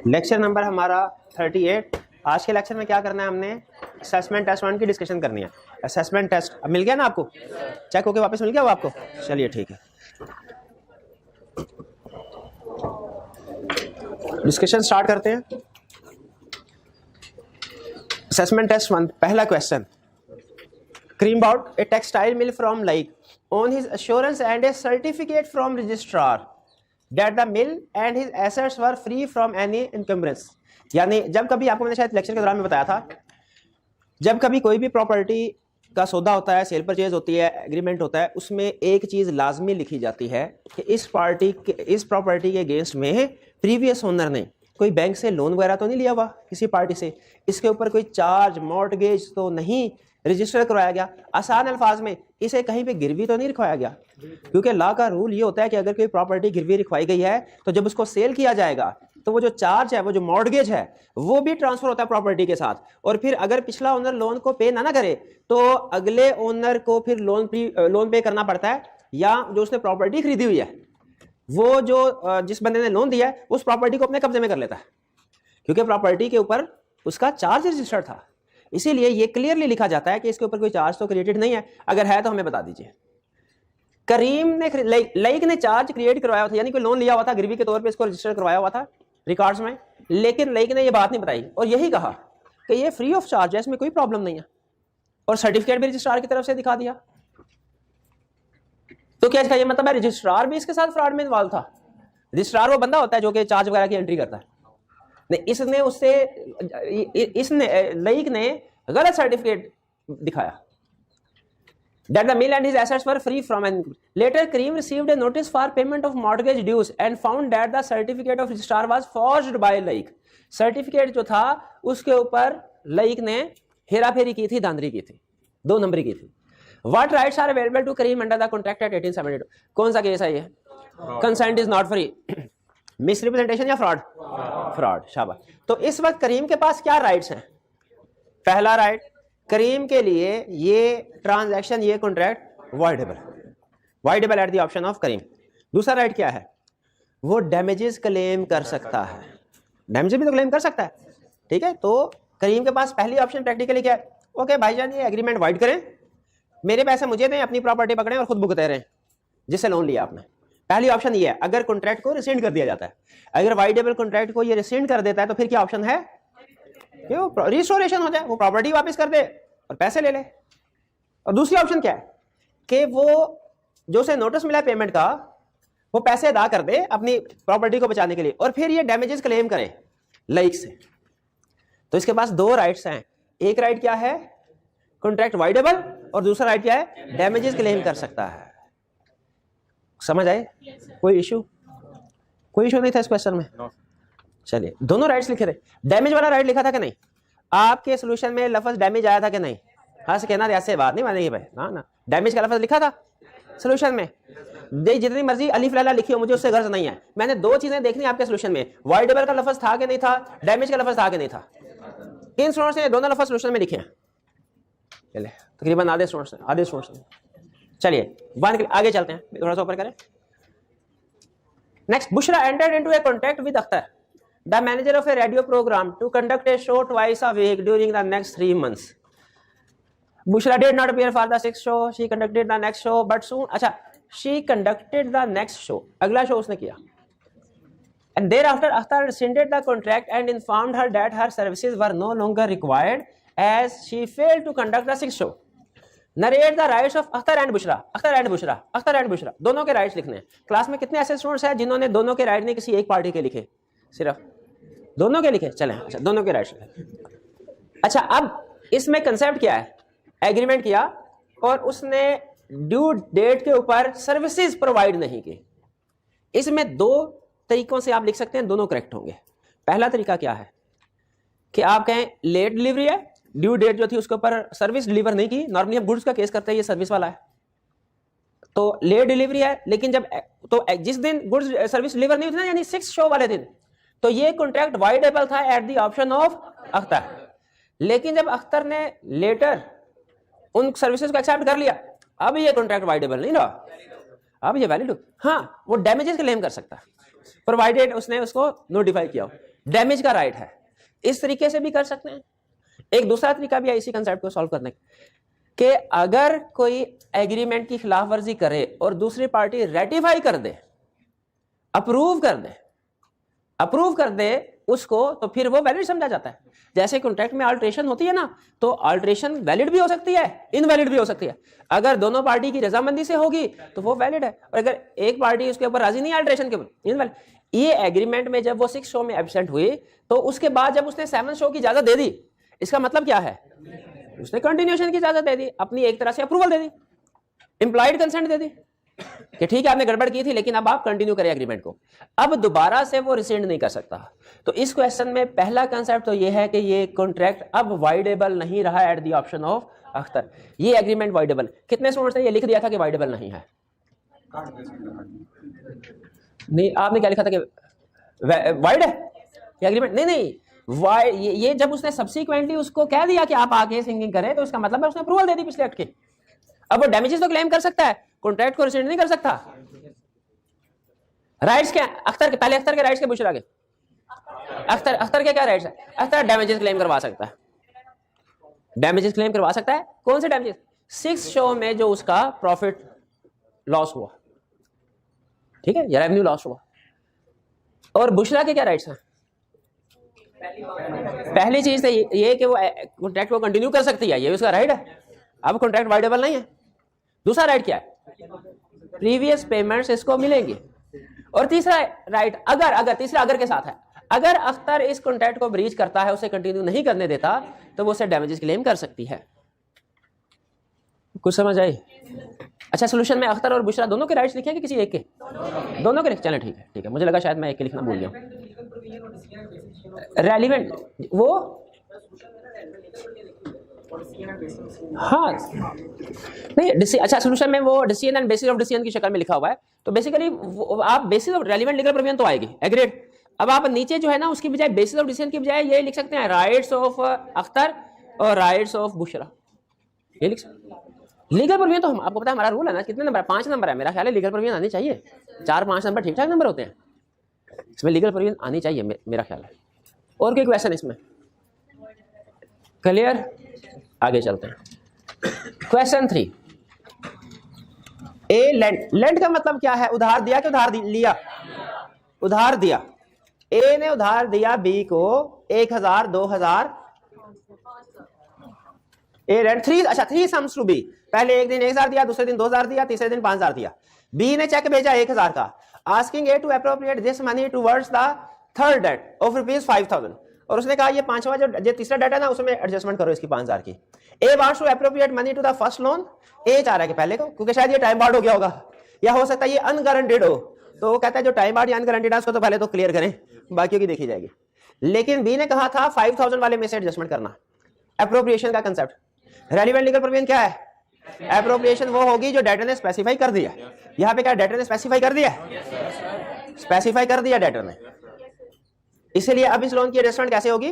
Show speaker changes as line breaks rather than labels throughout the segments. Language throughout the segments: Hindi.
लेक्चर नंबर हमारा 38। आज के लेक्चर में क्या करना है, हमने असेसमेंट टेस्ट 1 की डिस्कशन करनी है। असेसमेंट टेस्ट अब मिल गया ना आपको, चेक होके वापस मिल गया वो आपको, चलिए ठीक है। डिस्कशन स्टार्ट करते हैं। असेसमेंट टेस्ट 1, पहला question. Kareem bought a textile mill from Laik on his assurance and a certificate from registrar that the mill and his assets were free from any encumbrance। यानी जब कभी, आपको मैंने शायद लेक्चर के दौरान में बताया था, जब कभी कोई भी प्रॉपर्टी का सौदा होता है, सेल परचेज होती है, एग्रीमेंट होता है, उसमें एक चीज लाजमी लिखी जाती है कि इस प्रॉपर्टी के अगेंस्ट में प्रीवियस ओनर ने कोई बैंक से लोन वगैरह तो नहीं लिया हुआ किसी पार्टी से, इसके ऊपर कोई चार्ज मॉर्टगेज तो नहीं रजिस्टर करवाया गया, आसान अल्फाज में इसे कहीं पे गिरवी तो नहीं रखवाया गया। क्योंकि लॉ का रूल ये होता है कि अगर कोई प्रॉपर्टी गिरवी रखवाई गई है तो जब उसको सेल किया जाएगा तो वो जो चार्ज है, वो जो मॉर्टगेज है, वो भी ट्रांसफर होता है प्रॉपर्टी के साथ। और फिर अगर पिछला ओनर लोन को पे ना करे तो अगले ओनर को फिर लोन पे करना पड़ता है, या जो उसने प्रॉपर्टी खरीदी हुई है वो जो जिस बंदे ने लोन दिया है उस प्रॉपर्टी को अपने कब्जे में कर लेता है, क्योंकि प्रॉपर्टी के ऊपर उसका चार्ज रजिस्टर्ड था। इसीलिए ये क्लियरली लिखा जाता है कि इसके ऊपर कोई चार्ज तो क्रिएटेड नहीं है, अगर है तो हमें बता दीजिए। करीम ने लाइक ने चार्ज क्रिएट करवाया था, यानी कोई लोन लिया हुआ था, गिरवी के तौर पे इसको रजिस्टर करवाया हुआ था रिकॉर्ड्स में, लेकिन लाइक ने ये बात नहीं बताई और यही कहा कि ये फ्री ऑफ चार्ज है, इसमें कोई प्रॉब्लम नहीं है, और सर्टिफिकेट भी रजिस्ट्रार की तरफ से दिखा दिया। तो क्या इसका ये मतलब है रजिस्ट्रार भी इसके साथ फ्रॉड में इन्वॉल्व था? रजिस्ट्रार वो बंदा होता है जो कि चार्ज वगैरह की एंट्री करता है। नहीं, इसने लाइक ने गलत सर्टिफिकेट दिखाया। That the mill and his assets were free from and later Kareem received a notice for payment of mortgage dues and found that the certificate of registrar was forged by Laik। Certificate जो था उसके ऊपर लाइक ने हेरा फेरी की थी, धांधली की थी, 2 नंबरी की थी। What rights are available to Kareem under the contract at 1872? कौन सा केस है ये? Consent is not free। Misrepresentation या फ्रॉड? फ्रॉड, शाबाश। तो इस वक्त करीम के पास क्या राइट्स हैं? पहला राइट, करीम के लिए ये ट्रांजैक्शन, ये contract voidable at the option of Karim. दूसरा राइट क्या है? वो डैमेजेस क्लेम कर सकता है, डैमेजेस भी तो क्लेम कर सकता है, ठीक है। तो करीम के पास पहली ऑप्शन प्रैक्टिकली क्या है? ओके भाईजान, ये एग्रीमेंट वाइड करें, मेरे पैसे मुझे दें, अपनी प्रॉपर्टी पकड़ें और खुद भुगते रहें जिससे लोन लिया आपने। पहली ऑप्शन ये है, अगर कॉन्ट्रैक्ट को रिसेंड कर दिया जाता है। अगर वाइडेबल कॉन्ट्रैक्ट को ये रिसेंड कर देता है तो फिर क्या ऑप्शन है? रिस्टोरेशन हो जाए, वो प्रॉपर्टी वापस कर दे और पैसे ले ले। और दूसरी ऑप्शन क्या है कि वो जो उसे नोटिस मिला पेमेंट का, वो पैसे अदा कर दे अपनी प्रॉपर्टी को बचाने के लिए, और फिर ये डैमेजेस क्लेम करे लाइक से। तो इसके पास 2 राइट्स हैं। एक राइट क्या है? कॉन्ट्रैक्ट वाइडेबल, और दूसरा राइट क्या है? डैमेजेस क्लेम कर सकता है। समझ आए? कोई इशू नहीं था इस क्वेश्चन में? चलिए, दोनों राइट्स लिखे थे। डैमेज वाला राइट लिखा था कि नहीं? आपके सॉल्यूशन में लफ्ज डैमेज आया था कि नहीं? हाँ से कहना, ऐसे बात नहीं मानेगी भाई, ना डैमेज का लफ्ज लिखा था सॉल्यूशन में। जितनी मर्जी अलिफ लैला लिखी हो, मुझे उससे गर्ज नहीं है। मैंने 2 चीजें देखनी आपके सॉल्यूशन में, वॉइडेबल का लफ्ज था कि नहीं था, डैमेज का लफ्ज था कि नहीं था। इन स्टूडेंट्स ने दोनों लफ्ज सॉल्यूशन में लिखे हैं। चलिए, तकरीबन आधे स्टूडेंट्स ने। चलिए आगे चलते हैं, थोड़ा सा ऊपर करें। Next, Bushra entered into a contract with Akhtar, the manager of a radio program, to conduct a show twice a week during the next 3 months। Bushra did not appear for the 6th show, she conducted the next show but soon, अच्छा, she conducted the next show, अगला शो उसने किया, and thereafter Akhtar rescinded the contract and informed her that her services were no longer required as she failed to conduct the 6th show। Narrate the rights of Akhtar and Bushra, दोनों के राइट्स लिखने हैं। क्लास में कितने ऐसे स्टूडेंट्स हैं जिन्होंने दोनों के राइट नहीं किसी एक पार्टी के लिखे? सिर्फ दोनों के लिखे? चलें, अच्छा, दोनों के राइट्स लिखे। अच्छा, अब इसमें कंसेप्ट क्या है? एग्रीमेंट किया और उसने ड्यू डेट के ऊपर सर्विसेज प्रोवाइड नहीं की। इसमें 2 तरीकों से आप लिख सकते हैं, दोनों करेक्ट होंगे। पहला तरीका क्या है कि आप कहें लेट डिलीवरी है, ड्यू डेट जो थी उसके ऊपर सर्विस डिलीवर नहीं की। नॉर्मली हम गुड्स का केस करते हैं, ये सर्विस वाला है, तो लेट डिलीवरी है, लेकिन जब तो जिस दिन गुड्स सर्विस डिलीवर नहीं हुई थी ना, यानी 6th शो वाले दिन, तो ये कॉन्ट्रैक्ट वाइडेबल था eight the option of Akhtar. लेकिन जब अख्तर ने लेटर उन सर्विसेज को एक्सेप्ट कर लिया, अब ये कॉन्ट्रैक्ट वाइडेबल नहीं रहा, अब ये वैलिड। हाँ, वो डैमेजेस क्लेम कर सकता है प्रोवाइडेड उसने उसको नोटिफाई किया हो। डैमेज का राइट है। इस तरीके से भी कर सकते हैं। एक दूसरा तरीका भी है इसी कंसेप्ट को सॉल्व करने के, अगर कोई एग्रीमेंट की खिलाफ वर्जी करे और दूसरी पार्टी रेटिफाई कर दे, अप्रूव कर दे उसको, तो फिर वो वैलिड समझा जाता है। जैसे कॉन्ट्रैक्ट में अल्ट्रेशन होती है ना, तो अल्ट्रेशन वैलिड भी हो सकती है, इनवैलिड भी हो सकती है। अगर दोनों पार्टी की रजामंदी से होगी तो वो वैलिड है, और अगर एक पार्टी उसके ऊपर राजी नहीं है अल्ट्रेशन के ऊपर, इनवैलिड। ये एग्रीमेंट में जब वो 6 शो में एब्सेंट हुई, तो उसके बाद जब उसने 7 शो की इजाजत दे दी, इसका मतलब क्या है, उसने कंटिन्यूएशन की इजाजत दे दी, अपनी एक तरह से अप्रूवल दे दी, इंप्लॉयड कंसेंट दे दी कि ठीक है आपने गड़बड़ की थी लेकिन अब आप कंटिन्यू करें एग्रीमेंट को। अब दोबारा से वो रिसेंड नहीं कर सकता। तो इस क्वेश्चन में पहला कंसेप्ट तो ये है कि ये कॉन्ट्रैक्ट अब वाइडेबल नहीं रहा eight the option of Akhtar. ये एग्रीमेंट वाइडेबल, कितने स्टूडेंट्स ने ये लिख दिया था कि वाइडेबल नहीं है? नहीं, आपने क्या लिखा था कि वाइड है ये एग्रीमेंट? नहीं, ये जब उसने सब्सिक्वेंटली उसको कह दिया कि आप आगे सिंगिंग करें, तो उसका मतलब है उसने अप्रूवल दे दी पिछले एक्ट की। अब वो डैमेजेस तो क्लेम कर सकता है, कॉन्ट्रैक्ट को रिसेंड नहीं कर सकता। राइट्स क्या अख्तर के? पहले अख्तर के राइट्स के बुशरा के, अख्तर के क्या राइट्स है? अख्तर डैमेजेस क्लेम करवा सकता है, डैमेजेस क्लेम करवा सकता है। कौन से डैमेजेस? 6 शो में जो उसका प्रॉफिट लॉस हुआ, ठीक है, या रेवेन्यू लॉस हुआ। और बुशरा के क्या राइट्स हैं? पहली चीज तो ये कि वो कॉन्ट्रैक्ट को कंटिन्यू कर सकती है, ये उसका राइट है। अब कॉन्ट्रैक्ट वाइडेबल नहीं है। दूसरा राइट क्या है? प्रीवियस पेमेंट्स इसको मिलेंगी। और तीसरा राइट, तीसरा अगर के साथ है, अगर अख्तर इस कॉन्ट्रैक्ट को ब्रीच करता है, उसे कंटिन्यू नहीं करने देता, तो वो उसे डैमेजेस क्लेम कर सकती है। कुछ समझ आई? अच्छा, सोल्यूशन में अख्तर और बुशरा दोनों के राइट्स लिखे कि किसी एक के? दोनों के। चलें ठीक है, मुझे लगा शायद मैं एक के लिखना भूल गया। रेलिवेंट वो, हाँ नहीं, अच्छा सोल्यूशन में वो decision and bases of decision की शक्ल में लिखा हुआ है। तो बेसिकली आप basis of relevant legal provision तो आएगी, एग्रीड। अब आप नीचे जो है ना, उसकी बजाय बेसिस ऑफ डिसीजन की बजाय ये लिख सकते हैं राइट्स ऑफ अख्तर और राइट्स ऑफ बुशरा, ये लिख सकते। लीगल प्रोविजन तो हम आपको पता है हमारा रूल है ना, कितने नंबर? 5 नंबर है मेरा ख्याल है। लीगल प्रोविजन आनी चाहिए 4-5 नंबर ठीक ठाक नंबर होते हैं, इसमें लीगल प्रोविजन आनी चाहिए मेरा ख्याल है। और कोई क्वेश्चन इसमें? क्लियर? आगे चलते हैं। क्वेश्चन 3, ए लेंड का मतलब क्या है? उधार दिया कि उधार लिया? उधार दिया। ए ने उधार दिया बी को 1000, 2000। ए लेंड 3 सम्स टू बी। पहले एक दिन 1000 दिया, दूसरे दिन 2000 दिया, तीसरे दिन 5000 दिया। बी ने चेक भेजा 1000 का, asking A to appropriate this money towards the third debt of ₹5000। और उसने कहा ये पांचवा जो तीसरा डेट है ना, उसमें एडजस्टमेंट करो इसकी 5000 की। A wants to appropriate money to the first loan. A चाह रहा है कि पहले को, क्योंकि शायद ये टाइम बार्ड हो गया होगा, या हो सकता है ये अनगारंटेड हो। तो वो कहता है जो टाइम बार्ड या अनगारंटेड है उसको तो पहले तो क्लियर करें, बाकियों की देखी जाएगी। लेकिन बी ने कहा था 5000 वाले में से एडजस्टमेंट करना। अप्रोप्रिएशन का कंसेप्ट, रेलिवेंट लीगल प्रोविजन क्या है? अप्रोप्रिएशन वो होगी जो डेटर ने स्पेसिफाई कर दिया। यहाँ पे क्या डेटर ने स्पेसिफाई कर दिया? स्पेसिफाई कर दिया डेटर ने। इसलिए अब इस लोन की एडजस्टमेंट कैसे होगी?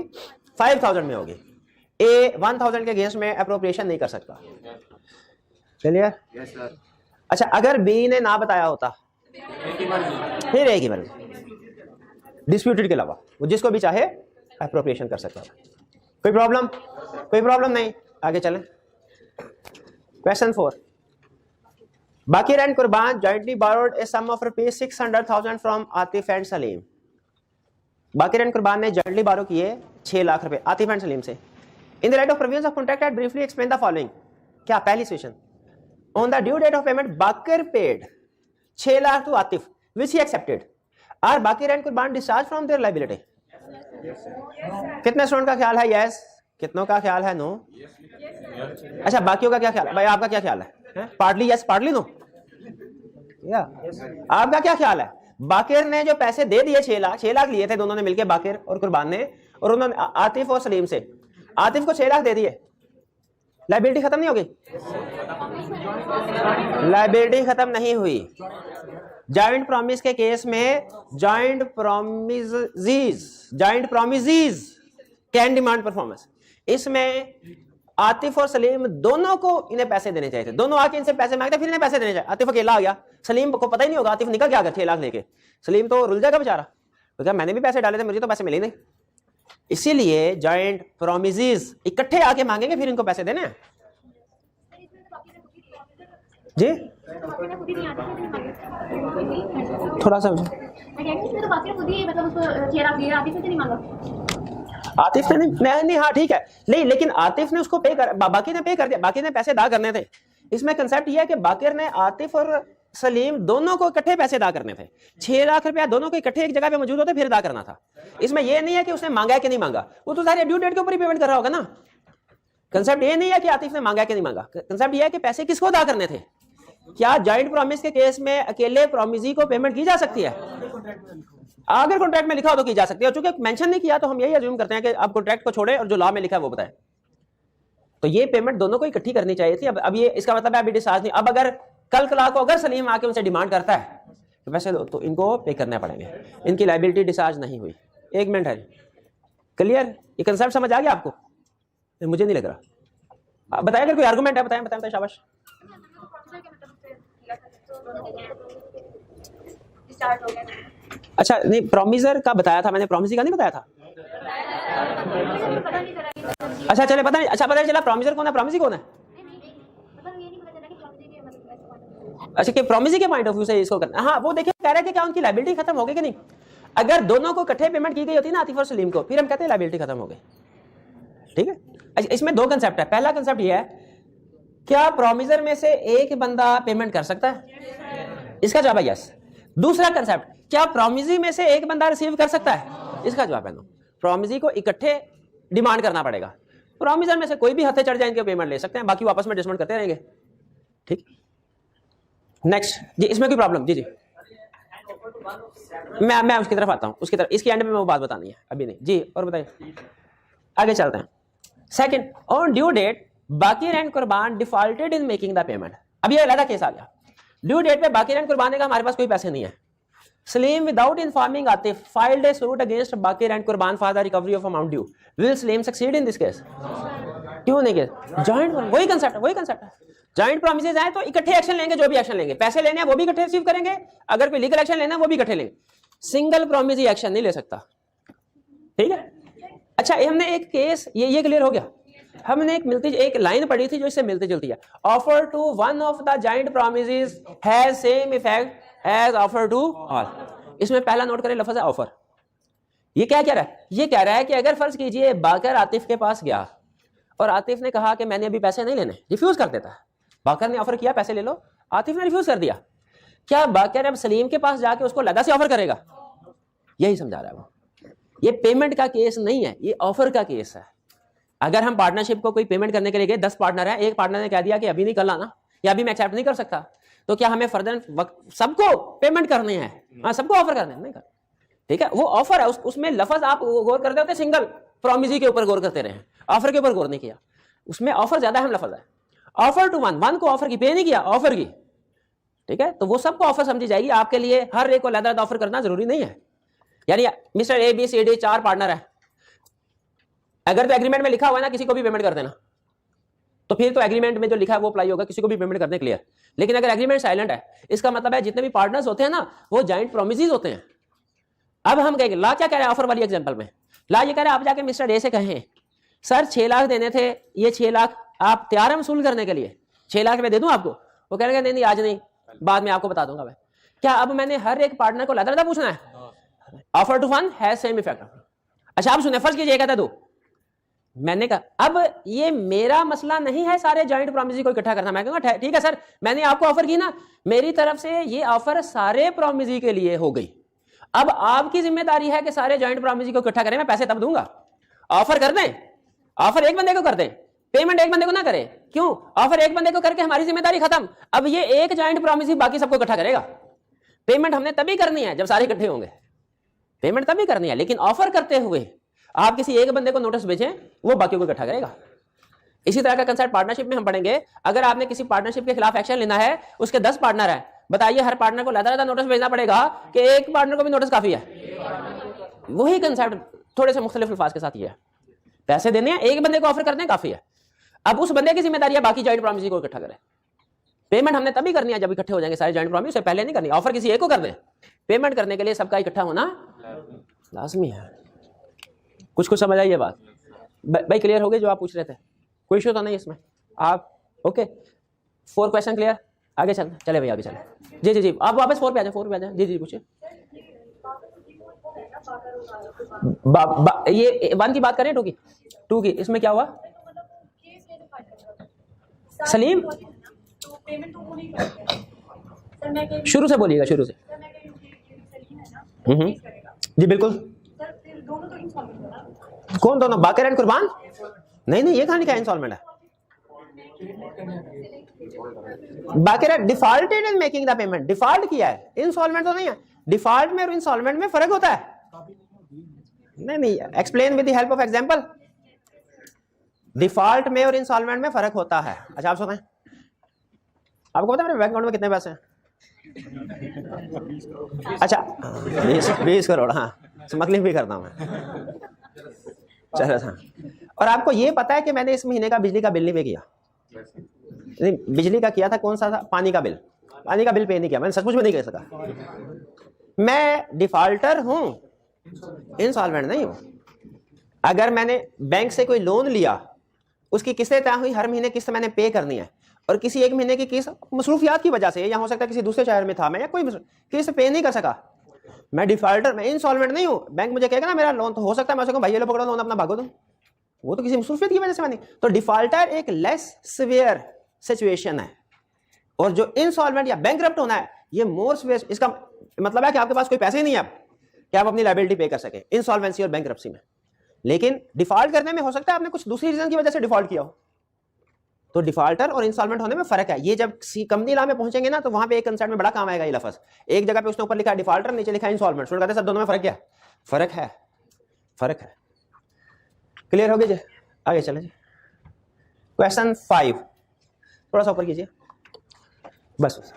5000 में होगी। ए 1000 के अगेंस्ट में अप्रोप्रिएशन नहीं कर सकता। क्लियर? Yes sir. अच्छा, अगर बी ने ना बताया होता फिर ए की मर्जी, डिस्प्यूटेड के अलावा वो जिसको भी चाहे अप्रोप्रिएशन कर सकता है। कोई प्रॉब्लम? कोई प्रॉब्लम नहीं। आगे चलें। Question 4, Baqir and Qurban jointly borrowed a sum of ₹600,000 from Atif and Salim. Baqir and Qurban ने जॉइंटली बारो किए 6 लाख रुपए आतिफ एंड सलीम से। In the light of provisions of contract act briefly explain the following. क्या? पहली situation, on the due date of payment Baqir paid 6 lakh to Atif which he accepted. Are Baqir and Qurban discharge from their liability? कितने स्टूडेंट का ख्याल है यस? कितनों का ख्याल है नो? अच्छा, बाकियों का क्या ख्याल है? भाई आपका क्या ख्याल है? Partly yes, partly no? या आपका क्या ख्याल है? बाकिर ने जो पैसे दे दिए 6 लाख लिए थे दोनों ने मिलकर, बाकिर और कुर्बान ने, और उन्होंने आतिफ और सलीम से, आतिफ को 6 लाख दे दिए, लायबिलिटी खत्म नहीं होगी? लायबिलिटी खत्म नहीं हुई। जॉइंट प्रॉमिस के केस में joint promises can demand performance. इसमें आतिफ और सलीम दोनों को इन्हें पैसे देने चाहिए थे, दोनों आके इनसे पैसे मांगते फिर इन्हें पैसे देने चाहिए। आतिफ अकेला आ गया, सलीम को पता ही नहीं होगा, आतिफ निकल गया 6 लाख लेके, सलीम तो रुल जाएगा बेचारा। तो क्या मैंने भी पैसे डाले थे, मुझे तो पैसे मिले नहीं। इसीलिए जॉइंट प्रॉमिसेस इकट्ठे आके मांगेंगे, फिर इनको पैसे देने हैं। जी थोड़ा सा आतिफ ने नहीं, हाँ ठीक है, नहीं लेकिन आतिफ ने उसको पे कर, बाकी ने पे कर दिया, बाकी ने पैसे अदा करने थे। इसमें कंसेप्ट यह है कि बाकिर ने आतिफ और सलीम दोनों को इकट्ठे पैसे अदा करने थे। 6 लाख रुपया दोनों को इकट्ठे एक जगह पे मौजूद होते फिर अदा करना था। इसमें यह नहीं है कि उसने मांगा है कि नहीं मांगा, वो तो सारे ड्यू डेट के ऊपर ही पेमेंट कर रहा होगा ना। कंसेप्ट ये नहीं है कि आतिफ ने मांगा कि नहीं मांगा, कंसेप्ट यह है कि पैसे किसको अदा करने थे। क्या जॉइंट प्रॉमिस के केस में अकेले प्रॉमिसी को पेमेंट की जा सकती है? अगर कॉन्ट्रैक्ट में लिखा हो तो की जा सकती है, चूंकि मेंशन नहीं किया तो हम यही अज्यूम करते हैं कि आप कॉन्ट्रैक्ट को छोड़े और जो लॉ में लिखा है वो बताएं। तो ये पेमेंट दोनों को इकट्ठी करनी चाहिए थी। अब ये इसका मतलब है अभी डिस्चार्ज नहीं। अब अगर कल कला को अगर सलीम आके उनसे डिमांड करता है तो वैसे तो इनको पे करने पड़ेंगे, इनकी लायबिलिटी डिस्चार्ज नहीं हुई। 1 मिनट है, क्लियर? ये कंसेप्ट समझ आ गया आपको? मुझे नहीं लग रहा। बताया अगर कोई आर्गुमेंट है बताएं, बताएं, शाबाश। अच्छा नहीं, प्रॉमिसर का बताया था मैंने, प्रॉमिसी का नहीं बताया था। अच्छा चले पता नहीं, अच्छा पता चला प्रॉमिसर कौन है, प्रॉमिसी कौन है? अच्छा कि प्रॉमिसी के पॉइंट ऑफ व्यू से इसको करना। हाँ वो देखिए कह रहा है कि क्या उनकी लायबिलिटी खत्म हो गई कि नहीं। अगर दोनों को इकट्ठे पेमेंट की गई होती ना आतिफ और सलीम को, फिर हम कहते हैं लायबिलिटी खत्म हो गई। ठीक है, अच्छा इसमें 2 कंसेप्ट है। पहला कंसेप्ट ये है, क्या प्रॉमिसर में से एक बंदा पेमेंट कर सकता है? इसका जवाब है यस। दूसरा कंसेप्ट, क्या प्रॉमिसी में से एक बंदा रिसीव कर सकता है? इसका जवाब है नो। प्रॉमिसी को इकट्ठे डिमांड करना पड़ेगा। प्रॉमिसर में से कोई भी हथे चढ़ जाए इनके पेमेंट ले सकते हैं, बाकी आपस में डिस्काउंट करते रहेंगे। ठीक, नेक्स्ट जी, इसमें कोई प्रॉब्लम? जी जी मैं उसकी तरफ आता हूं, उसकी तरफ, इसकी एंड में वो बात बतानी है, अभी नहीं जी। और बताइए, आगे चलते हैं। Second, on due date Baqir and Qurban defaulted in making the payment. अब ये अलग केस आ गया। ड्यू डेट पे बाकिर एंड कुर्बान ने कहा हमारे पास कोई पैसे नहीं है। Salim without informing Atif filed a suit against Baqir and Qurban for the recovery of amount due. Will Salim succeed in this case? क्यों नहीं? केस जॉइंट, वही कंसेप्ट है, वही कंसेप्ट है। जॉइंट प्रॉमिसेस आए तो इकट्ठे एक्शन लेंगे, जो भी एक्शन लेंगे, पैसे लेने हैं वो भी इकट्ठे रिसीव करेंगे, अगर कोई लीगल एक्शन लेना है वो भी इकट्ठे लेंगे। सिंगल प्रॉमिस एक्शन नहीं ले सकता। ठीक है, अच्छा हमने एक केस ये क्लियर हो गया। हमने एक लाइन पढ़ी थी जो इससे मिलती जुलती है। Offer to one of the joint promisees has same effect as offer to all. इसमें पहला नोट करें लफ्ज है ऑफर। ये क्या कह रहा है? ये कह रहा है कि अगर फर्ज कीजिए बाकर आतिफ के पास गया और आतिफ ने कहा कि मैंने अभी पैसे नहीं लेने, रिफ्यूज कर देता है। बाकर ने ऑफर किया पैसे ले लो, आतिफ ने रिफ्यूज कर दिया। क्या बाकर अब सलीम के पास जाके उसको लदा से ऑफर करेगा? यही समझा रहा है वो। ये पेमेंट का केस नहीं है, ये ऑफर का केस है। अगर हम पार्टनरशिप को कोई पेमेंट करने के लिए गए, 10 पार्टनर हैं, एक पार्टनर ने कह दिया कि अभी नहीं कल आना या अभी मैं एक्सेप्ट नहीं कर सकता, तो क्या हमें फर्दर सबको पेमेंट करने हैं? हाँ सबको ऑफर करने हैं, नहीं कर। ठीक है, वो ऑफर है, उसमें लफ्ज आप गौर करते होते सिंगल प्रॉमिसी के ऊपर गौर करते रहे, ऑफर के ऊपर गौर नहीं किया। उसमें ऑफर ज्यादा अहम लफ्ज है। ऑफर टू वन को ऑफर की, पे नहीं किया, ऑफर की। ठीक है, तो वो सबको ऑफर समझी जाएगी। आपके लिए हर एक को अलग ऑफर करना जरूरी नहीं है। यानी mister A B C D 4 partner है, अगर तो एग्रीमेंट में लिखा हुआ है ना किसी को भी पेमेंट कर देना, तो फिर तो एग्रीमेंट में जो लिखा है वो अप्लाई होगा, किसी को भी पेमेंट करने क्लियर। लेकिन अगर एग्रीमेंट साइलेंट है, इसका मतलब है जितने भी पार्टनर्स होते हैं ना वो जॉइंट प्रॉमिसेस होते हैं। अब हम कहेंगे ला क्या कह रहा है ऑफर वाली एग्जांपल में? ला ये कह रहा है आप जाके मिस्टर ए से कहें सर 6 लाख देने थे, ये 6 लाख आप तैयार हैं वसूल करने के लिए? 6 लाख मैं दे दूं आपको? वो कह रहे नहीं आज नहीं, बाद में आपको बता दूंगा मैं। क्या अब मैंने हर एक पार्टनर को लदा पूछना है? Offer to one has same effect. अच्छा आप सुने, फर्ज कीजिए कहता दो, मैंने कहा अब ये मेरा मसला नहीं है सारे जॉइंट प्रॉमिस को इकट्ठा करना। मैं कहूंगा ठीक है सर, मैंने आपको ऑफर की ना, मेरी तरफ से ये ऑफर सारे प्रॉमिस के लिए हो गई। अब आपकी जिम्मेदारी है कि सारे जॉइंट प्रॉमिस को इकट्ठा करें, मैं पैसे तब दूंगा। ऑफर कर दें, ऑफर एक बंदे को कर दें, पेमेंट एक बंदे को ना करें। क्यों? ऑफर एक बंदे को करके हमारी जिम्मेदारी खत्म। अब ये एक जॉइंट प्रॉमिस बाकी सबको इकट्ठा करेगा। पेमेंट हमने तभी करनी है जब सारे इकट्ठे होंगे, पेमेंट तभी करनी है। लेकिन ऑफर करते हुए आप किसी एक बंदे को नोटिस भेजें, वो बाकियों को इकट्ठा करेगा। इसी तरह का कंसेप्ट पार्टनरशिप में हम पढ़ेंगे। अगर आपने किसी पार्टनरशिप के खिलाफ एक्शन लेना है, उसके 10 पार्टनर है, बताइए हर पार्टनर को लदा नोटिस भेजना पड़ेगा कि एक पार्टनर को भी नोटिस काफी है? वही कंसेप्ट थोड़े से मुख्तलिफ अल्फाज के साथ ही है। पैसे देने हैं, एक बंदे को ऑफर करने काफी है। अब उस बंदे की जिम्मेदारी है बाकी जॉइंट प्रॉमिस को इकट्ठा करे। पेमेंट हमने तभी करनी है जब इकट्ठे हो जाएंगे सारे जॉइंट प्रॉमिस, से पहले नहीं करनी। ऑफर किसी एक को कर दे, पेमेंट करने के लिए सबका इकट्ठा होना लाजमी है। कुछ कुछ समझ आई ये बात भाई? क्लियर हो गई जो आप पूछ रहे थे? कोई इशू तो नहीं इसमें? आप ओके? 4 question clear? आगे चले भाई, आगे चले। जी जी जी, आप वापस 4 पे आ जाए, 4 पे आ जाए। जी जी पूछिए। ये 1 की बात करें, 2 की इसमें क्या हुआ सलीम? शुरू से बोलिएगा, शुरू से। जी बिल्कुल। कौन दोनों? बाकर एंड कुर्बान? नहीं नहीं, ये कहानी क्या इंस्टॉलमेंट है? Baqar defaulted in making the payment, default किया है, इंस्टॉलमेंट तो नहीं है। डिफॉल्ट में और इंस्टॉलमेंट में फर्क होता है। नहीं नहीं, explain with the help of example. Default में और इंस्टॉलमेंट में फर्क होता है। अच्छा आप सुनाएं, आपको पता है मेरे बैंक अकाउंट में कितने पैसे हैं? अच्छा 20 करोड़। हाँ, स्मगलिंग भी करता हूं मैं। चलो हाँ, और आपको ये पता है कि मैंने इस महीने का बिजली का बिल नहीं पे किया? नहीं, बिजली का किया था, कौन सा था? पानी का बिल। पानी का बिल पे नहीं किया मैंने, सचमुच में नहीं कह सका। मैं डिफॉल्टर हूं, इंसॉल्वेंट नहीं हूं। अगर मैंने बैंक से कोई लोन लिया, उसकी किस्तें तय हुई, हर महीने किस्त मैंने पे करनी है, और किसी एक महीने की किस्त मसरूफियात की वजह से, या हो सकता है किसी दूसरे शहर में था मैं, या कोई किस्त पे नहीं कर सका, मैं डिफॉल्टर, मैं इंसॉल्वेंट नहीं हूं। बैंक मुझे कहेगा ना मेरा लोन तो हो सकता है, मैं उसको भाई ये लो पकड़ो लोन अपना भागो तुम, वो तो किसी मसरूफियत की वजह से मैंने। तो डिफॉल्टर एक लेस सिवियर सिचुएशन है, और जो इंसॉल्वेंट या बैंकरप्ट होना है ये मोर सिवियर। इसका मतलब है कि आपके पास कोई पैसे ही नहीं है कि आप अपनी लायबिलिटी पे कर सके, इंसॉल्वेंसी और बैंकरप्सी में। लेकिन डिफॉल्ट करने में हो सकता है आपने कुछ दूसरी रीजन की वजह से डिफॉल्ट किया हो। तो डिफॉल्टर और इंस्टॉलमेंट होने में फर्क है। ये जब कंपनी लॉ में पहुंचेंगे ना, तो वहां पे एक कंसेप्ट में बड़ा काम आएगा ये लफ्ज। एक जगह पे उसने ऊपर लिखा है डिफॉल्टर, नीचे लिखा है इंस्टॉलमेंट। सुन कहते हैं सर दोनों में फर्क क्या है? फर्क है, फर्क है। क्लियर हो गया जी? आगे चले जी। क्वेश्चन 5 थोड़ा सा ऊपर कीजिए बस।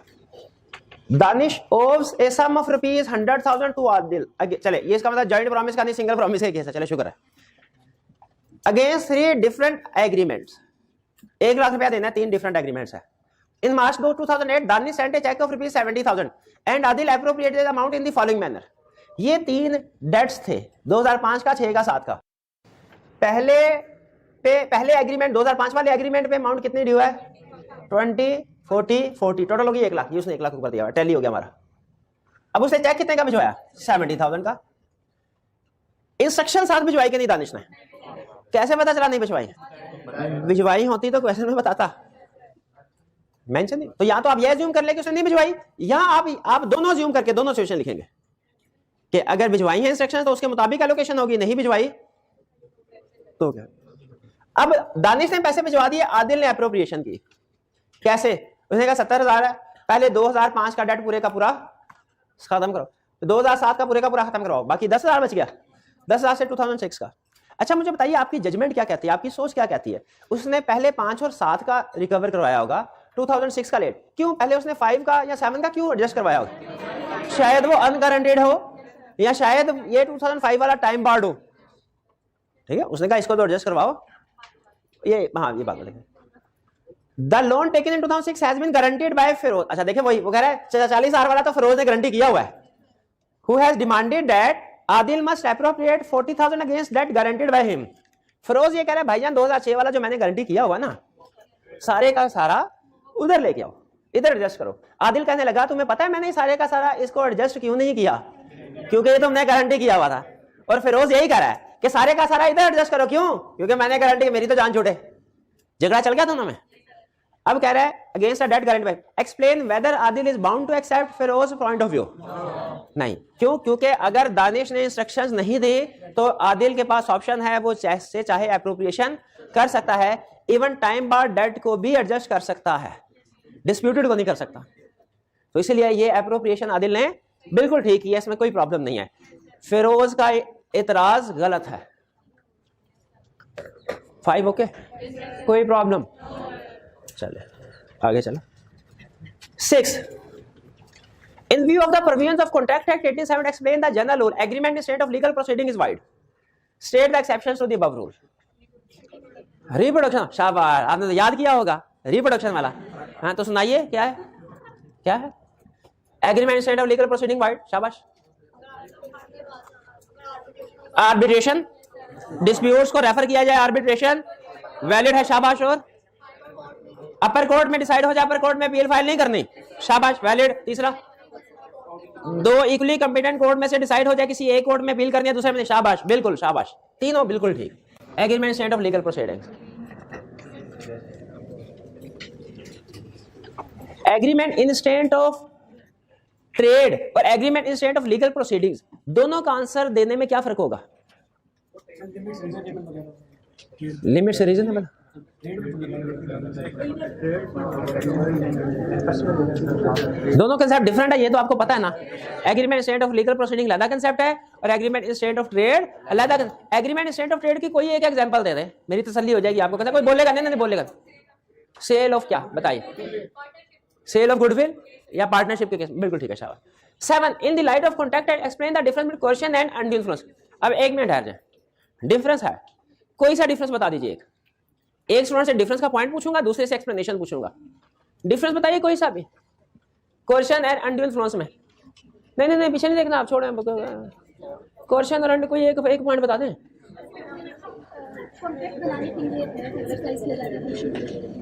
Danish owes a sum of rupees 100,000 to Adil. चले, ये इसका मतलब जॉइंट प्रॉमिस का नहीं, सिंगल प्रॉमिस है केस है। चले शुक्र है। अगेंस्ट 3 डिफरेंट एग्रीमेंट्स, 1 लाख रुपया देना है, 3 डिफरेंट एग्रीमेंट्स है। In March 2008 Danish sent a cheque of rupees 70,000 and Adil appropriated amount in the following manner. ये 3 डेट्स थे, 2005 का, 6 का, 7 का। पहले एग्रीमेंट 2005 वाले एग्रीमेंट पे अमाउंट कितनी ड्यू है? 20, 40 टोटल होगी 1 लाख। उसने 1 लाख ऊपर दिया हुआ, टैली हो गया हमारा। अब उसने चेक कितने का भिजवाया? 70,000 का। इंस्ट्रक्शन साथ भिजवाई कि नहीं दानिश ने? कैसे पता चला नहीं भिजवाई? भिजवाई होती तो क्वेश्चन में बताता, मेंशन नहीं। तो यहां तो आप ये अज्यूम कर ले कि उसने नहीं भिजवाई, यहां आप दोनों अज्यूम करके दोनों सिचुएशन लिखेंगे कि अगर भिजवाई है इंस्ट्रक्शन तो उसके मुताबिक एलोकेशन होगी, नहीं भिजवाई तो क्या। अब दानिश ने पैसे भिजवा दिए, आदिल ने एप्रोप्रिएशन की। कैसे? उसने कहा 70,000 है, पहले 2005 का डेट पूरे का पूरा खत्म करो, 2007 का पूरे का पूरा खत्म करो, बाकी 10,000 बच गया, 10,000 से 2006 का। अच्छा मुझे बताइए आपकी जजमेंट क्या कहती है, आपकी सोच क्या कहती है? उसने पहले 5 और 7 का रिकवर करवाया होगा, 2006 का लेट क्यों? पहले उसने 5 का या 7 का क्यों एडजस्ट करवाया होगा? शायद वो अनगारंटेड हो, या शायद ये 2005 वाला टाइम बार्ड हो। ठीक है, उसने कहा इसको तो एडजस्ट करवाओ। ये हाँ, ये बात देखें। The loan taken in 2006 has been guaranteed by Firoz. अच्छा देखें, वही वो कह रहा है 40,000 वाला तो फिरोज ने गारंटी किया हुआ है। Who has demanded that Adil must appropriate 40,000 against debt guaranteed by him. Firoz ये कह रहा है भाईजान 2006 वाला जो मैंने गारंटी किया हुआ ना, सारे का सारा उधर लेके आओ, इधर एडजस्ट करो। आदिल कहने लगा तुम्हें पता है मैंने सारे का सारा इसको एडजस्ट क्यों नहीं किया? क्योंकि ये तुमने गारंटी किया हुआ था। और फिरोज यही कह रहा है कि सारे का सारा इधर एडजस्ट करो, क्यों? क्योंकि मैंने गारंटी, मेरी तो जान छूटे। झगड़ा चल गया दोनों में। अब कह रहा है against a debt guarantee, explain whether Adil is bound to accept Firoz point of view. नहीं, क्यों? क्योंकि अगर दानिश ने इंस्ट्रक्शंस नहीं दी तो आदिल के पास ऑप्शन है, वो चाहे एप्रोप्रिएशन कर सकता है, इवन टाइम बार्ड डेट को भी एडजस्ट कर सकता है, डिस्प्यूटेड को नहीं कर सकता। तो इसलिए ये एप्रोप्रिएशन आदिल ने बिल्कुल ठीक किया, इसमें कोई प्रॉब्लम नहीं है। फिरोज का इतराज गलत है। 5 ओके, कोई प्रॉब्लम? चले आगे चलो। 6 in view of the provisions of Contract Act 1870 explain the general rule agreement in state of legal proceeding is void, state the exceptions to the above rule। Reproduction, शाबाश, आपने तो याद किया होगा रिप्रोडक्शन वाला। हाँ तो सुनाइए क्या है, क्या है? Agreement instead of legal proceeding, wide, शाबाश। आर्बिट्रेशन, डिस्प्यूट्स को रेफर किया जाए, आर्बिट्रेशन वैलिड है, शाबाश। और अपर कोर्ट में डिसाइड हो जाए, अपर कोर्ट में अपील फाइल नहीं करनी, शाबाश, वैलिड। तीसरा, दो इक्वली कंपिटेंट कोर्ट में से डिसाइड हो जाए किसी एक कोर्ट में अपील करनी है, दूसरे में, शाबाश, बिल्कुल शाबाश, तीनों बिल्कुल ठीक। Agreement instead of legal proceedings, agreement instant of trade और agreement instant of legal proceedings, दोनों का आंसर देने में क्या फर्क होगा? लिमिट से रीजनेबल, दोनों कंसेप्ट डिफरेंट है, ये तो आपको पता है ना। Agreement instant of legal proceeding अलग कंसेप्ट है और एग्रीमेंट इंस्टेंट ऑफ ट्रेड अलग। एग्रीमेंट इंस्टेंट ऑफ ट्रेड की कोई एक एग्जांपल दे दे, मेरी तसल्ली हो जाएगी आपको। कहता कोई बोलेगा नहीं बोलेगा। सेल ऑफ क्या बताइए, सेल ऑफ गुडविल या पार्टनरशिप के केस, बिल्कुल ठीक है, शाबाश। 7 इन the light of contract explain the difference between coercion and undue influence. अब एक मिनट ठहर जाए, डिफरेंस है, कोई सा डिफरेंस बता दीजिए। एक स्टूडेंट से डिफरेंस का पॉइंट पूछूंगा, दूसरे से एक्सप्लेनेशन पूछूंगा। डिफरेंस बताइए कोई सा भी कोर्शन एंड अनड्यू इन्फ्लुएंस में। नहीं पीछे नहीं देखना आप, छोड़ें। कोर्शन और अनड्यू कोई एक पॉइंट बता दें।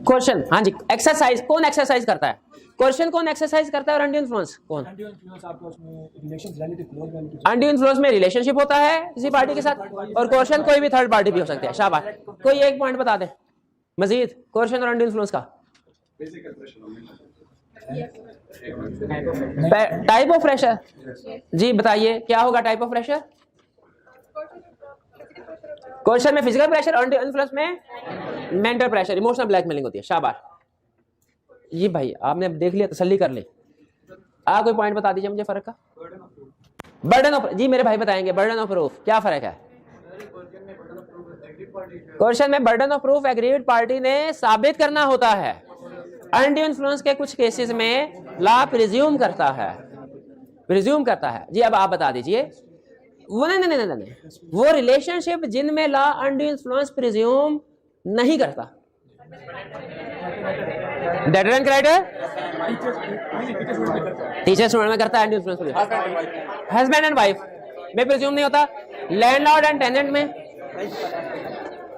क्वेश्चन, हाँ जी, एक्सरसाइज कौन एक्सरसाइज करता है? क्वेश्चन कौन एक्सरसाइज करता है और अनड्यू इन्फ्लुएंस कौन? अनड्यू इन्फ्लुएंस में रिलेशनशिप होता है किसी पार्टी के साथ, और क्वेश्चन कोई भी थर्ड पार्टी भी हो सकती है, शाबाश। कोई एक पॉइंट बता दे मजीद क्वेश्चन और अनड्यू इन्फ्लुएंस का। टाइप ऑफ प्रेशर, जी बताइए क्या होगा टाइप ऑफ प्रेशर? क्वेश्चन में फिजिकल प्रेशर, अनड्यू इन्फ्लुएंस में मेंटल प्रेशर, इमोशनल ब्लैकमेलिंग होती है, शाबाश। ये भाई आपने देख लिया, तसल्ली कर ली। आप कोई पॉइंट बता दीजिए मुझे फर्क का। बर्डन ऑफ, जी मेरे भाई बताएंगे बर्डन ऑफ प्रूफ क्या फर्क है? क्वेश्चन में burden of proof agreed party ने साबित करना होता है। अनड्यू इन्फ्लुएंस के कुछ केसेस में लॉ प्रिज्यूम करता है, प्रिज्यूम करता है। जी अब आप बता दीजिए वो नहीं, वो रिलेशनशिप जिनमें लॉ अनड्यू इन्फ्लुएंस प्रिज्यूम नहीं करता। डेटरेंट क्राइटेरिया टीचर स्टूडेंट में करता है, undue influence husband and wife में प्रिज्यूम नहीं होता, लैंडलॉर्ड एंड टेनेंट में,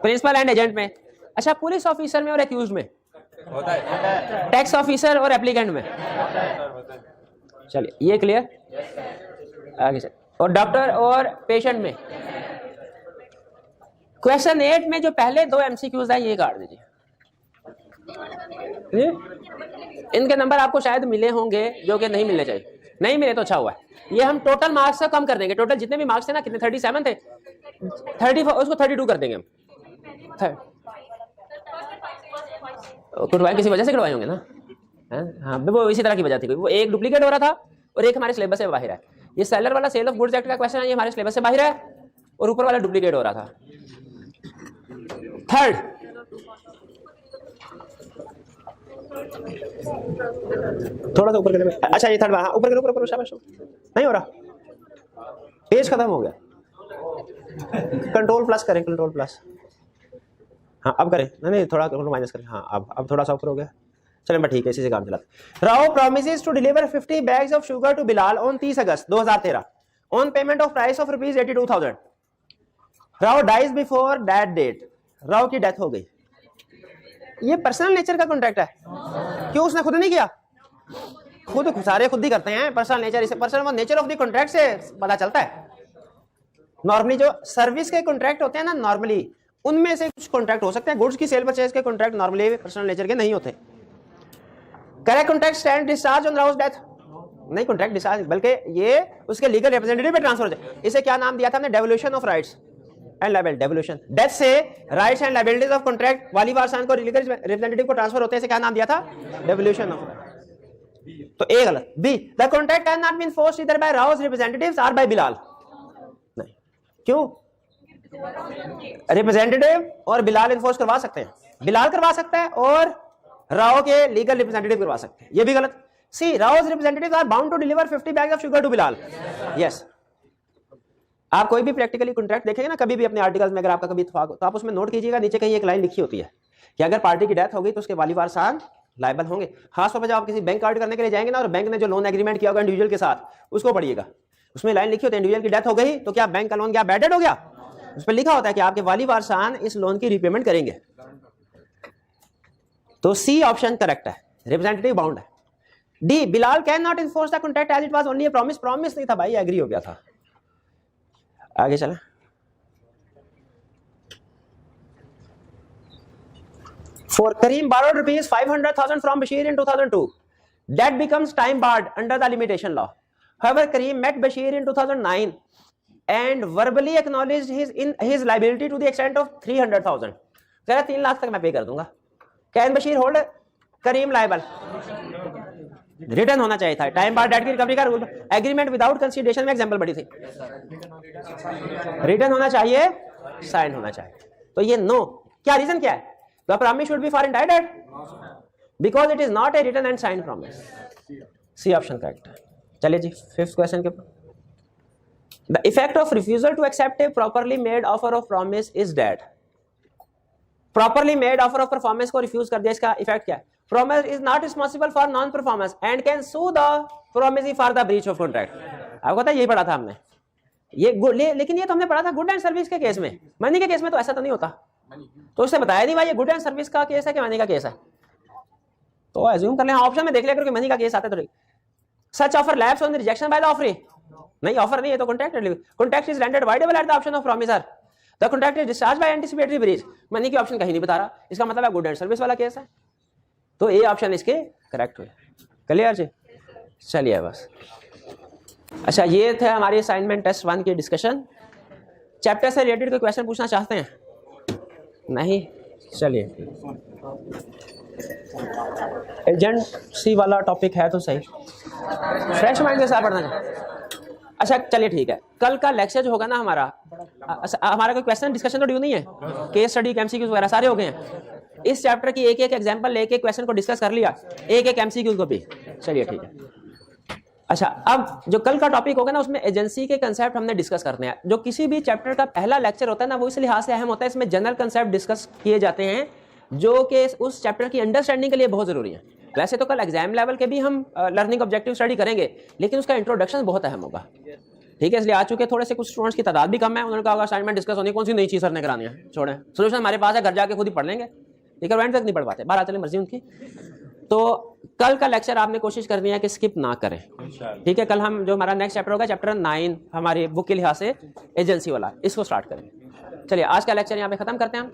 प्रिंसिपल एंड एजेंट में। अच्छा, पुलिस ऑफिसर में और एक्यूज्ड में होता है, टैक्स ऑफिसर और एप्लीकेंट में। चलिए ये क्लियर, आगे चलिए। और डॉक्टर और पेशेंट में। क्वेश्चन 8 में जो पहले दो एमसीक्यूज है ये काट दीजिए। इनके नंबर आपको शायद मिले होंगे जो कि नहीं मिलने चाहिए, नहीं मिले तो अच्छा हुआ है। ये हम टोटल मार्क्स से कम कर देंगे, टोटल जितने भी मार्क्स थे ना, कितने 37 थे, 30 उसको 32 कर देंगे हम। कटवाए किसी वजह से कटवाए होंगे ना, हाँ वो इसी तरह की वजह थी, वो एक डुप्लीकेट हो रहा था और एक हमारे सिलेबस से बाहर है। ये सेलर वाला सेल ऑफ गुड्स एक्ट का क्वेश्चन है, ये हमारे सिलेबस से बाहर है, और ऊपर वाला डुप्लीकेट हो रहा था। थर्ड, थोड़ा सा ऊपर कर, अच्छा ये थर्ड, हाँ ऊपर करो, ऊपर शाबाश। नहीं हो रहा, पेज खत्म हो गया। कंट्रोल प्लस करें, कंट्रोल प्लस, हाँ अब करें, नहीं थोड़ा कंट्रोल माइनस करें, हाँ अब थोड़ा सा ऊपर हो गया। चलें ठीक है, इसी से काम चलाते। Rao promises to deliver 50 bags of sugar to Bilal on 30 August 2013 on payment of price of ₹82,000। Rao dies before that date, Rao की डेथ हो गई। ये पर्सनल नेचर का कॉन्ट्रैक्ट है, क्यों उसने खुद नहीं किया? खुद सारे खुद ही करते हैं पर्सनल नेचर, इसे personal nature of the contract से पता चलता है। नॉर्मली जो सर्विस के कॉन्ट्रैक्ट होते हैं ना, नॉर्मली उनमें से कुछ कॉन्ट्रैक्ट हो सकते हैं, गुड्स की सेल परचेज के कॉन्ट्रैक्ट नॉर्मली पर्सनल नेचर के नहीं होते। Correct contract stand discharge on Rouse death, नहीं कॉन्ट्रैक्ट डिस्चार्ज, बल्कि ये उसके लीगल रिप्रेजेंटेटिव पे ट्रांसफर हो जाए। इसे क्या नाम दिया था हमने? Devolution of rights and liability. Devolution, death से rights and liabilities of contract वाली वारसान को लीगल रिप्रेजेंटेटिव को ट्रांसफर होते हैं, इसे क्या नाम दिया था? Devolution of. तो ए गलत। B, the contract can not be enforced either by Rao's representatives और बाय बिलाल। नहीं, क्यों? रिप्रेजेंटेटिव और बिलाल इन्फोर्स करवा सकते हैं, बिलाल करवा सकता है और राव के लीगल रिप्रेजेंटेटिव करवा सकते हैं, ये भी गलत। सी, Rao's representatives are bound to deliver 50 bags of sugar to Bilal. Yes, आप कोई भी प्रैक्टिकली कॉन्ट्रैक्ट देखेंगे ना कभी भी अपने आर्टिकल्स में, अगर आपका कभी इत्तेफाक हो तो आप उसमें नोट कीजिएगा, नीचे कहीं एक लाइन लिखी होती है कि अगर पार्टी की डेथ हो गई तो उसके वाली वारसान लायबल होंगे। खासतौर पर जब आप किसी बैंक कार्ड करने के लिए जाएंगे ना और बैंक ने जो लोन एग्रीमेंट किया होगा इंडिविजुअल के साथ उसको पढ़िएगा, उसमें लाइन लिखी होती है इंडिविजुअल की डेथ हो गई तो क्या बैंक का लोन क्या बैडेड हो गया, उस पर लिखा होता है कि आपके वाली वारसान इस लोन की रीपेमेंट करेंगे। तो सी ऑप्शन करेक्ट है, रिप्रेजेंटेटिव बाउंड है। D, Bilal can not enforce the contract as it was only a promise, promise नहीं था भाई, एग्री हो गया था। आगे चलें। For Kareem borrowed rupees 500,000 from Bashir in 2002. That becomes time barred under the limitation law. However, Kareem met Bashir in 2009 and verbally acknowledged his liability to the extent of 300,000. कह रहा 3 लाख तक मैं पे कर दूंगा। Can Bashir hold Kareem liable? Return होना चाहिए था। टाइम बार डेट की रिकवरी का रूल, एग्रीमेंट विदाउट कंसीडरेशन में एग्जांपल बड़ी थी। रिटर्न होना चाहिए, साइन होना चाहिए। तो ये नो, क्या रीजन क्या है? The promise should be for indicted because it is not a written and signed promise. C option correct है। चलिए जी 5th क्वेश्चन के ऊपर। The effect of refusal to accept a properly made offer of promise is that properly made offer of performance को रिफ्यूज कर दिया, इसका इफेक्ट क्या है? Promise is not responsible for non-performance and can sue the promisee for the breach of contract. आपको पता है यही पढ़ा था हमने ये, लेकिन ये तो हमने पढ़ा था गुड एंड सर्विस के केस में। मनी के केस में तो ऐसा तो नहीं होता, तो उसने बताया नहीं भाई ये गुड एंड सर्विस का केस है कि मनी का केस है, तो एज्यूम कर ले ऑप्शन में देख लिया करो कि मनी का केस आता है। तो such offer lapse on rejection by the offeree, नहीं ऑफर नहीं है तो contract is rendered voidable at the option of promisor, the contract is discharge by anticipatory breach. Money की ऑप्शन कहीं नहीं बता रहा, इसका मतलब है गुड एंड सर्विस वाला केस है, तो ए ऑप्शन इसके करेक्ट हुए। क्लियर जी, चलिए बस। अच्छा ये थे हमारी असाइनमेंट टेस्ट 1 की डिस्कशन। चैप्टर से रिलेटेड कोई क्वेश्चन पूछना चाहते हैं? नहीं, चलिए एजेंसी वाला टॉपिक है तो सही, फ्रेश माइंड के साथ पढ़ना चाहिए। अच्छा चलिए ठीक है, कल का लेक्चर जो होगा ना हमारा कोई क्वेश्चन डिस्कशन तो ड्यू नहीं है, केस स्टडी एमसीक्यूज वगैरह सारे हो गए हैं। इस चैप्टर की एक एक एग्जांपल लेके क्वेश्चन को डिस्कस कर लिया, एक एक एमसीक्यूज को भी। चलिए ठीक है। अच्छा अब जो कल का टॉपिक होगा ना उसमें एजेंसी के कंसेप्ट हमने डिस्कस करने हैं। जो किसी भी चैप्टर का पहला लेक्चर होता है ना वो इस लिहाज से अहम होता है, इसमें जनरल कंसेप्ट डिस्कस किए जाते हैं जो कि उस चैप्टर की अंडरस्टैंडिंग के लिए बहुत जरूरी है। वैसे तो कल एग्जाम लेवल के भी हम लर्निंग ऑब्जेक्टिव स्टडी करेंगे, लेकिन उसका इंट्रोडक्शन बहुत अहम होगा। ठीक है, इसलिए आ चुके थोड़े से कुछ स्टूडेंट्स की तादाद भी कम है, उन्होंने कहा असाइनमेंट डिस्कस होनी, कौन सी नई चीज सर ने करानी है, छोड़ें, सोल्यूशन हमारे पास है, घर जाके खुद ही पढ़ लेंगे, लेकिन एंड तक नहीं पढ़ पाते, बाहर चले मर्जी उनकी। तो कल का लेक्चर आपने कोशिश करनी है कि स्किप ना करें। ठीक है, कल हम जो हमारा नेक्स्ट चैप्टर होगा चैप्टर 9 हमारी बुक के लिहाज से एजेंसी वाला, इसको स्टार्ट करें। चलिए आज का लेक्चर यहाँ पे खत्म करते हैं हम।